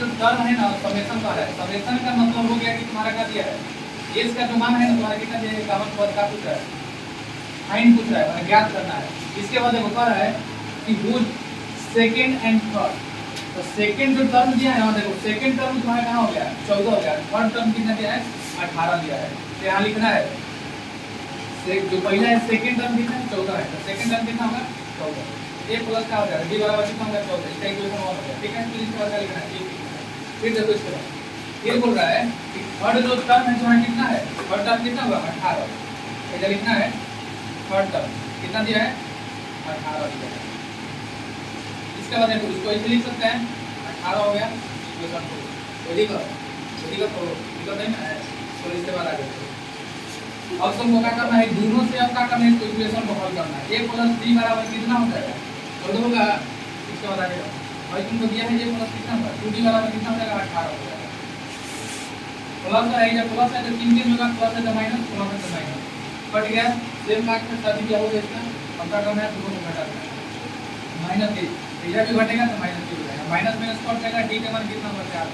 जो टर्म है ना समेशन का है, समेशन का मतलब हो गया कि तुम्हारा क्या दिया है, एस का जो मान है ना तुम्हारा कितना दिया है, 51 पद का पूछ रहा है, फाइंड पूछ रहा है, मतलब ज्ञात करना है। इसके बाद देखो कह रहा है कि हुज सेकंड एंड थर्ड, तो सेकंड जो टर्म दिया है ना, देखो सेकंड टर्म तुम्हारा कहाँ हो गया 14 हो गया, थर्ड टर्म कितना दिया है 18 दिया है। तो यहाँ लिखना है जो पहला है सेकंड टर्म कितना है 14 है, तो सेकंड टर्म कितना होगा 14, a प्लस का हो जाएगा d बराबर कितना होगा 14, इसका इक्वेशन 1 हो गया। ठीक है, फिर इसके बाद क्या लिखना है, फिर देखो इसके बाद ये बोल रहा है कि थर्ड जो टर्म है तुम्हारा कितना है, थर्ड टर्म कितना होगा 18, इधर लिखना है थर्ड टर्म कितना दिया है 18 दिया है। इसके बाद देखो इसको ऐसे लिख सकते हैं 18 हो गया इक्वेशन 2, तो दिक्कत नहीं है। तो इसके बाद आगे अब तुमको क्या करना है, दोनों से अब क्या करना है, इसको इक्वेशन को हल करना है। a प्लस b बराबर कितना हो जाएगा 14 होगा। इसके बाद आगे और तुमको दिया है a प्लस कितना होगा 2b बराबर कितना हो जाएगा 18 हो जाएगा। प्लस है जब प्लस है तो 3 होगा, प्लस है तो माइनस, प्लस है तो माइनस कट गया, सेम काट के सभी क्या होगा इसका अब क्या करना है, दोनों को घटा देना है माइनस d, इधर भी घटेगा तो माइनस d हो जाएगा, माइनस माइनस कट जाएगा, d का मान कितना होगा 4।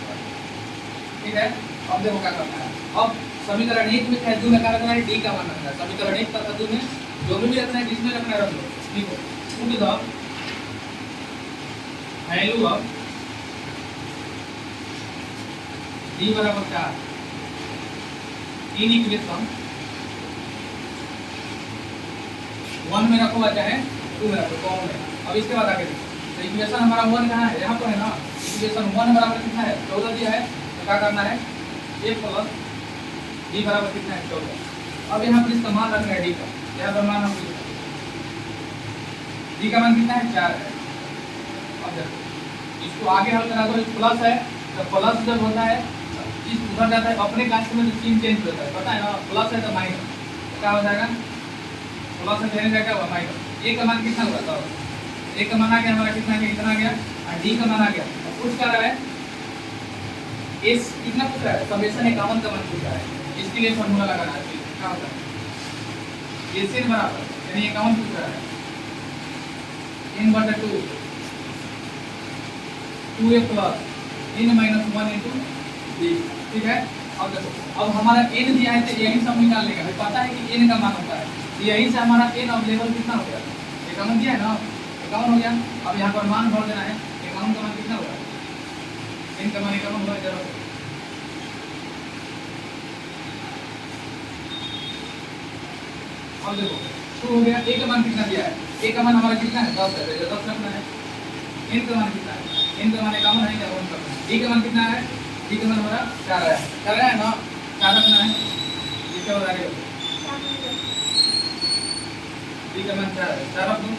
ठीक है, अब देखो क्या करना है, अब समीकरण 1 में क्या 2 लगा रखना है, d का मान रखना है, समीकरण 1 तथा 2 में जो भी रखना है जिसमें रखना है रख लो। देखो put the value of d बराबर 4 इन इक्वेशन 1 में रखो चाहे 2 में रखो, कॉमन है। अब इसके बाद आगे देखो, तो इक्वेशन हमारा 1 कहाँ है, यहाँ पर है ना, इक्वेशन 1 बराबर कितना है 14 दिया है, तो क्या करना है a प्लस d बराबर कितना है 14। अब यहाँ पर इसका मान रखना है d का, यहाँ पर मान हम d का मान कितना है 4 है। अब देखो इसको आगे हल करा दो, प्लस है तो प्लस जब होता है इस उधर जाता है अपने कास्ट में तो चिन्ह चेंज होता है, पता है ना, प्लस है तो माइनस, तो क्या हो जाएगा प्लस है देने जाएगा माइनस, a का मान कितना होगा, तो a का मान आ गया हमारा कितना है, इतना आ गया, और d का मान आ गया। अब पूछ कर रहा है इस कितना पूछ रहा है, समेशन 51 का मान पूछ रहा है, इसके लिए फॉर्मूला लगाना है, क्या होता है a sin बराबर यानी 51 पूछ रहा है n बटा 2 2a plus n minus 1 into d। ठीक है, अब देखो अब हमारा n दिया है तो यही सब निकाल लेगा, पता है कि n का मान होता है, तो यही से हमारा n अवेलेबल कितना हो गया 51 दिया है ना, 51 हो गया। अब यहाँ पर मान भर देना है, 51 का मान कितना होगा, n का मान 51 होगा जरूर। अब देखो 2 हो गया, a का मान कितना दिया है, a का मान हमारा कितना है 10 है, 10 रखना है। n का मान कितना है, n का मान 51 है या 1 करना है। d का मान कितना है, d का मान हमारा 4 है, 4 है ना, 4 रखना है। इसके बाद आगे d का मान 4 है, 4 रख दो,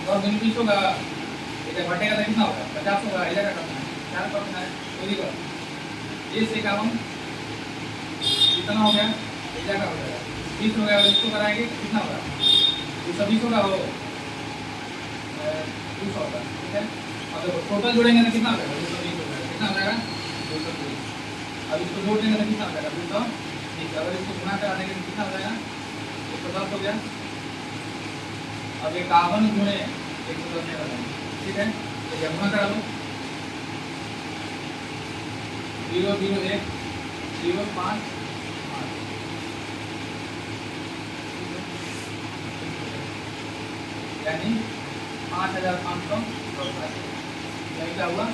10 दिन 20 होगा, इधर घटेगा तो कितना होगा 50 होगा, इधर का करना है 4 करना है। तो देखो ये से 51 कितना हो गया, इधर का हो जाएगा 20 हो गया, इसको कराएंगे कितना होगा 220 होगा, हो 200 होगा। ठीक है, अब देखो टोटल जोड़ेंगे तो कितना हो जाएगा 220 हो जाएगा, कितना हो जाएगा 220। अब इसको जोड़ देंगे तो कितना हो जाएगा 230, अगर इसको गुणा करा देंगे तो कितना हो जाएगा 110 हो गया। अब 51 गुणे 110 हो जाएगा। ठीक है, तो ये गुणा करा लो 0 0 1 0 5 यानी 5500 यही क्या हुआ